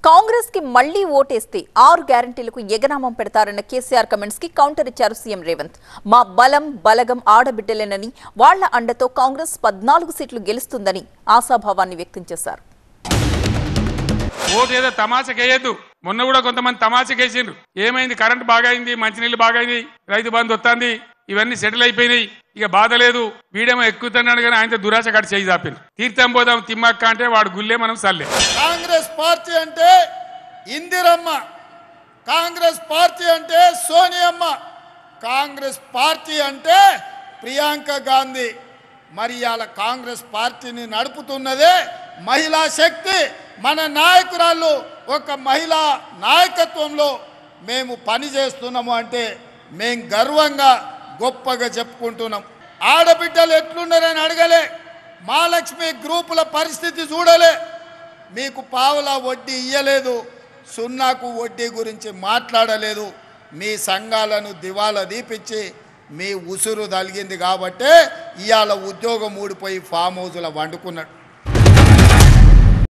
కాంగ్రెస్ కి మళ్లీ ఓటేస్తే 6 గ్యారెంటీలకు ఎగనామం పెడతారన్న కేసీఆర్ కమెంట్స్ కి కౌంటర్ ఇచ్చారు సీఎం రేవంత్. మా బలం బలగం ఆడబిడ్డలేనని, వాళ్ల అండతో కాంగ్రెస్ 14 సీట్లు గెలుస్తుందని ఆశాభావాన్ని వ్యక్తం చేశారు. ఓటు ఏదో తమాషకేయద్దు. మొన్న కూడా కొంతమంది తమాషకేసిండ్రు. ఏమైంది? కరెంట్ బాగైంది, మంచినీళ్ళు బాగైంది, రైతు బంధు వస్తుంది, ఇవన్నీ సెటిల్ అయిపోయినాయి, ఇక బాధ లేదు, వీడేమో ఎక్కుతున్నాడు కానీ ఆయన దురాశ కట్టి చేయి చాపిండు. తీర్థం పోదాం తిమ్మక్క అంటే వాడు గుల్లే మనం సల్లే. కాంగ్రెస్ పార్టీ అంటే ఇందిరమ్మ, కాంగ్రెస్ పార్టీ అంటే సోనియమ్మ, కాంగ్రెస్ పార్టీ అంటే ప్రియాంక గాంధీ. మరి ఇవాళ కాంగ్రెస్ పార్టీని నడుపుతున్నదే మహిళా శక్తి. మన నాయకురాళ్ళు ఒక మహిళా నాయకత్వంలో మేము పని చేస్తున్నాము అంటే మేము గర్వంగా గొప్పగా చెప్పుకుంటున్నాం. ఆడబిడ్డలు ఎట్లున్నారని అడగలే, మహాలక్ష్మి గ్రూపుల పరిస్థితి చూడలే, మీకు పావులా వడ్డీ ఇయ్యలేదు, సున్నాకు వడ్డీ గురించి మాట్లాడలేదు, మీ సంఘాలను దివాలా దీపించి మీ ఉసురు తలిగింది కాబట్టే ఇవాళ ఉద్యోగం ఊడిపోయి ఫామ్ హౌస్లో వండుకున్నాడు.